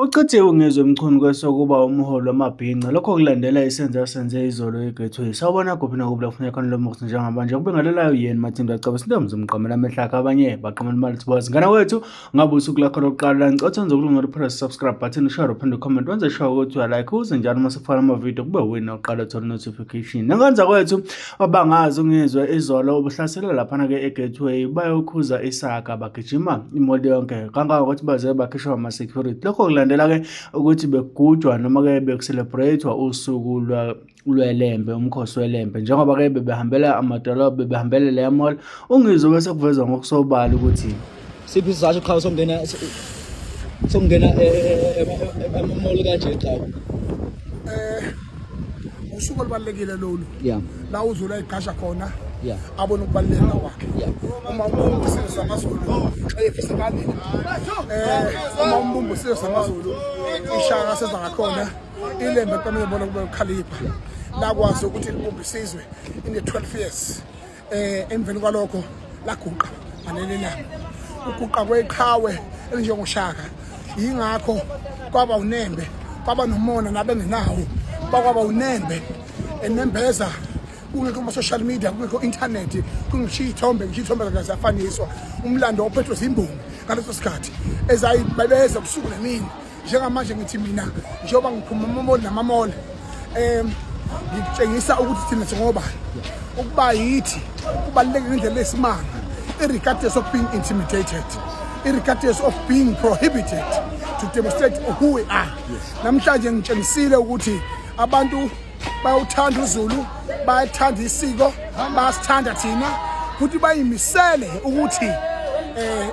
Uchithiwe ungezwa emchunu kwesokuba umholi wamabhinca. Lokho kulandela isenzo asenze izolo eGetway. Sawubona kuphi nakuphi la kufuneka khona lo muzi njengamanje. Kubingelelayo yini Mathimba Caba sintombi zomqamela amehla akhe abanye baqamela imali thiboza. Ngana wethu ngabe usuku lakho lokuqala la ngicotha nzokulungela press subscribe button ushare uphinde comment wenze sure ukuthi uyalike uze njalo uma sekufana amavidiyo kube wena oqala uthola notification. Nangenza kwethu abangazi ungizwe izolo ubuhlasela lapha ke eGetway bayokhuza isaka bagijima imoli yonke kangaka ukuthi baze bakhishwa ama security. Lokho kulandela ke ukuthi begujwa noma ke bekuselebratewa usuku lwelembe umkhosi welembe njengoba ke bebehambela amadolobha bebehambela le mall ungizwe bese kuveza ngokusobala ukuthi siphi isizathu qhawe sokungena emamoli kanje qhawe usuku olubalulekile lolu yeah la uzulu ayiqasha khona yeah abona ukubaluleka kwakhe yeah uma umbumbusiso samazulu ayefisa kanini uma umbumbusiso samazulu ishaka seza ngakhona ilembe kwamele bona kube ukhalipha la kwazi ukuthi libumbisizwe in the 12 years emveni kwalokho laguqa ngaleli langa uguqa kweqhawe elinjengoshaka yingakho kwaba unembe kwaba nomona nabengenawo bakwaba unembe enembeza kungekho ama social media kungekho internet kungishithombe zafaniswa umlando ophethwe zimbongi ngaleso sikhathi ezayibebeza kusuku nemini njengamanje ngithi mina njengoba ngiphuma amamoli namamoli ngitshengisa ukuthi thina singoba ukuba yithi kubaluleke ngendlela esimanga irregardless of being intimidated irregardless of being prohibited to demonstrate who we are. Namhlanje ngitshengisile ukuthi abantu bayawuthanda uZulu bayathanda isiko bayasithanda thina futhi bayimisele ukuthi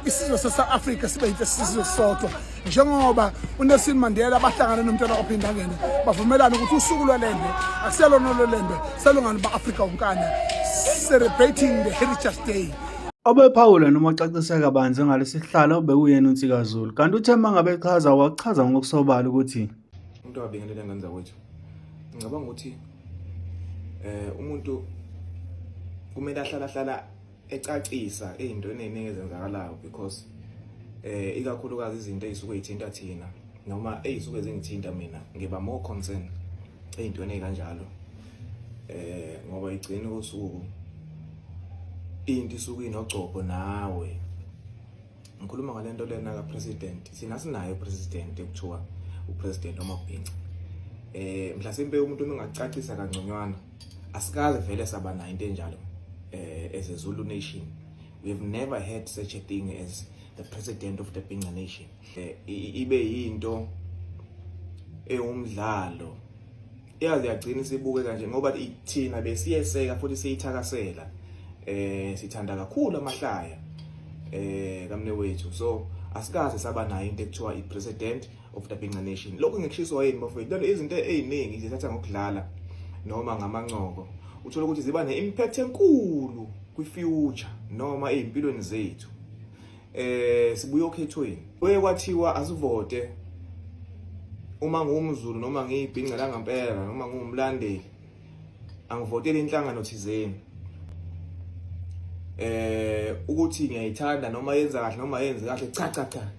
isizwe sase-Afrika sibe yisizwe sodwa njengoba uNelson Mandela bahlangana noMntwana ophindangene bavumelana ukuthi usuku lwelembe akuselona lwelembe selungani ba-Afrika wonkana celebrating the Heritage Day. obephawula noma ucacise kabanzi ngalesihlalo bekuyena uNsikazulu kanti uThemba ngabe echaza wachaza ngokusobala ukuthi umuntu wabingelela ngenza kwethu ngicabanga ukuthi umuntu kumele ahlala ecacisa ezintweni eziningi ezenzakalayo because ikakhulukazi izinto ezisuke ezithinta thina noma ezisuke zingithinta mina ngiba more concerned ezintweni ezikanjalo ngoba igcina kosuku into isuke inogcobo nawe ngikhuluma ngalento lena ka president sina sinayo president ekuthiwa upresident noma ubhinca mhlasimbe umuntu engacacisa kangconywana asikaze vele saba nayo into enjalo as a Zulu nation. We have never had such a thing as the president of the Bhinca nation. Ibe yinto umdlalo iyazi yagcina sibuke kanje ngoba thina besiyeseka futhi siyithakasela sithanda kakhulu amahlaya kamne wethu so asikaze saba nayo into ekuthiwa i-president of the Bhinca nation. Lokho ngikushiso yini bafowethu lento izinto eziningi zithatha ngokudlala noma ngamancoko uthola ukuthi ziba ne-impact enkulu kwi-future noma ezimpilweni zethu. Sibuye okhethweni kuye kwathiwa asivote uma ngumZulu noma ngiyibhinca la ngempela noma ngumlandeli angivotele inhlangano thizeni ukuthi ngiyayithanda noma yenza kahle noma yenze kahle cha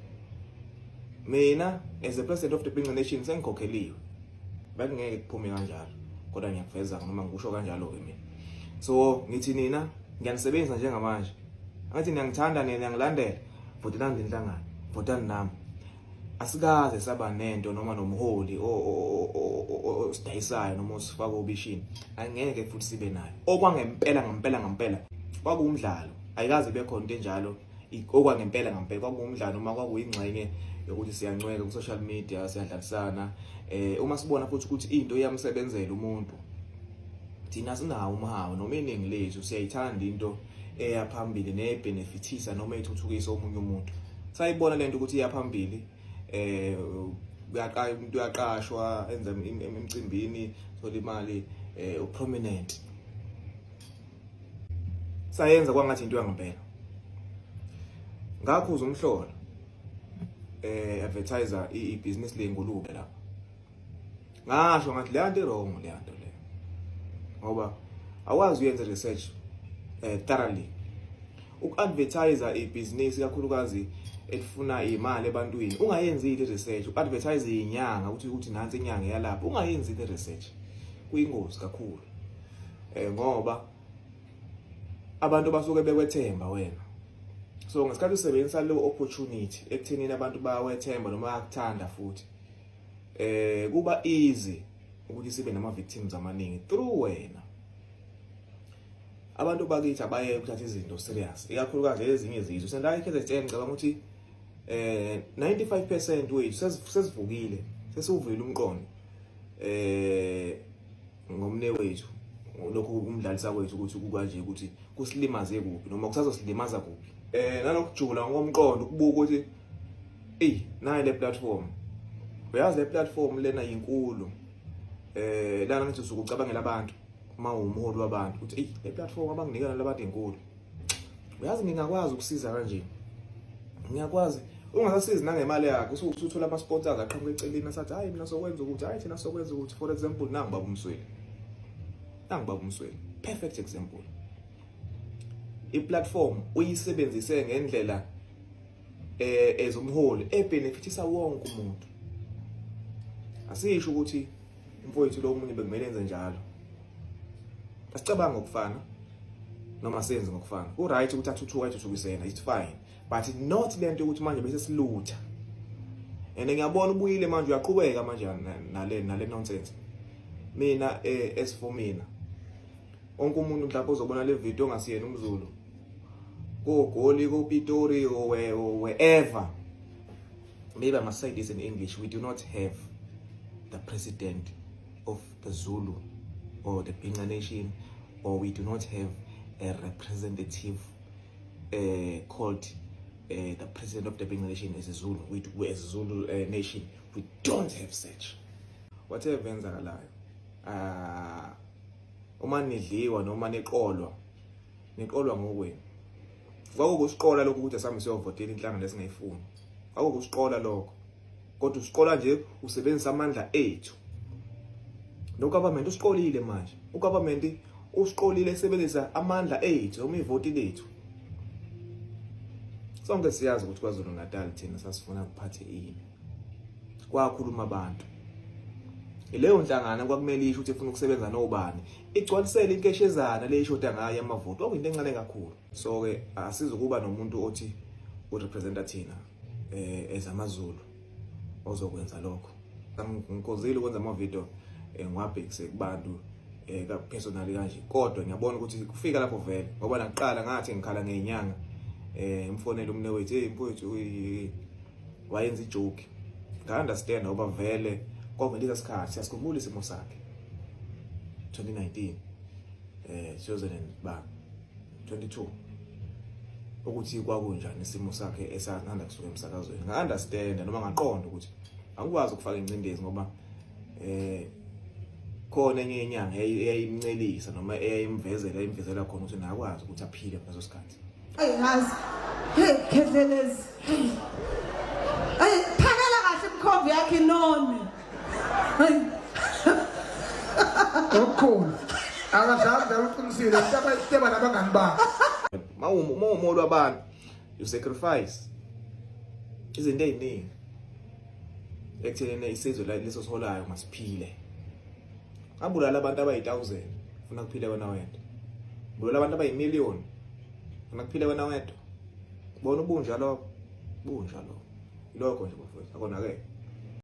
mina as a president of the Bhinca nation sengikhokheliwe bakungeke kuphume kanjalo kodwa ngiyakuveza noma ngikusho kanjalo ke mina so ngithi nina ngiyanisebenzisa njengamanje ngathi ngiyangithanda nina ngiyalandela votelani inhlangano votani nami asikaze saba nento noma nomholi osidayisayo noma osifaka obishini angeke futhi sibe nayo okwangempela kwakuumdlalo ayikaze bekhona into enjalo okwangempela kwakuumdlalo noma kwakuyingxenye yokuthi siyancweka ku social media siyadlalisana uma sibona futhi ukuthi into iyamsebenzela umuntu thina sinawo umahawu noma iningi lethu siyayithanda into eyaphambili nebenefitisa noma ethuthukisa omunye umuntu sayibona lento ukuthi iyaphambili umuntu uyaqashwa enza emcimbini thola imali uprominent sayenza kwangathi into yangempela ngakho uzumhlola advertiser i-business lengulube lapha ngasho ngathi le nto wrong le nto le ngoba awazi uyenze research thoroughly uku-advertiser i-business kakhulukazi elifuna imali ebantwini ungayenzi i-research u-advertise inyanga ukuthi nansi inyanga yalapha ungayenzi i-research kuyingozi kakhulu ngoba abantu basuke bekwethemba wena so ngesikhathi usebenzisa lo opportunity ekuthenini abantu bawethemba noma bayakuthanda futhi kuba easy ukuthi sibe nama victims amaningi through wena abantu bakithi abaye ukuthatha izinto serious ikakhulukazi ezinye izizwe sendayi KZN ngicabanga ukuthi 95% wethu sesivukile sesuvile umqondo ngomne wethu lokho umdlalisa kwethu ukuthi kukanje ukuthi kusilimaze kuphi noma kusazosilimaza kuphi nanokujula ngomqondo ukubuka ukuthi nayi le platform uyazi le platform lena inkulu lana ngithi usukucabangela abantu uma umholi wabantu ukuthi le platform abanginikana labantu inkulu uyazi ngingakwazi ukusiza kanje ngiyakwazi ungasasizi nangemali yakhe usuthola ama sponsors aqhamuka eceleni asathi hayi mina sokwenza ukuthi hayi thina sokwenza ukuthi for example nangu baba umsweli perfect example i-platform uyisebenzise ngendlela ezomholi ebenefitisa wonke umuntu asisho ukuthi mfowethu lo umunye bekumele enze njalo asicabanga ngokufana noma senze ngokufana ku right ukuthi athuthuka ethuthukisena it's fine but not lento ukuthi manje bese silutha ngiyabona ubuyile manje uyaqhubeka manje nale nonsense mina as for mina onke umuntu mhlawumbe uzobona le video ongasiyena umZulu koGoli koPitori or wherever maybe I must say this in English we do not have the president of the Zulu or the Bhinqa Nation or we do not have a representative called the president of the Bhinqa Nation as a Zulu we as a Zulu nation we don't have such whatever enzakalayo uma nidliwa noma niqolwa ngokwenu kwakukusiqola lokho ukuthi asami siyovotela inhlangano lesingayifuni kwakukusiqola lokho kodwa usiqola nje usebenzisa amandla ethu lo government usiqolile manje ugovernment usiqolile esebenzisa amandla ethu noma ivoti lethu sonke siyazi ukuthi kwaZulu Natal thina sasifuna kuphathe ini kwakhuluma abantu ileyo nhlangano kwakumele isho ukuthi efuna ukusebenza nobani igcwalisele inkeshezana le ishoda ngayo amavoti okuyinto encane kakhulu so ke asizukuba nomuntu othi urepresenta thina ezamaZulu ozokwenza lokho ngikozile ukwenza ama video ngiwabhekise kubantu ka personally kanje kodwa ngiyabona ukuthi kufika lapho vele ngoba naqala ngathi ngikhala ngenyanga umfonela umne wethu mfowethu wayenza ijoke nga understand ngoba vele kwavele isikhathi siyasikhumbula isimo sakhe 2019 2022 ukuthi kwakunjani isimo sakhe esahamba kusuka emsakazweni nga understand noma ngaqonda ukuthi angikwazi ukufaka incindezi ngoba khona enye inyanga eyayimncelisa noma eyayimvezela khona ukuthi nakwazi ukuthi aphile ngaso sikhathi yazi Khedlelezi phakela kahle imkhombi yakhe none okukhulu akadlala uqinisile intaba nabangani bakhe mawumolo wabantu you sacrifice izinto eziningi ekuthenini isizwe leso siholayo masiphile abulala abantu abayi1000 ufuna kuphile wena wedwa bulala abantu abayi1,000,000 ufuna kuphile wena wedwa bona ubunjalo lokho nje bafowethu akonake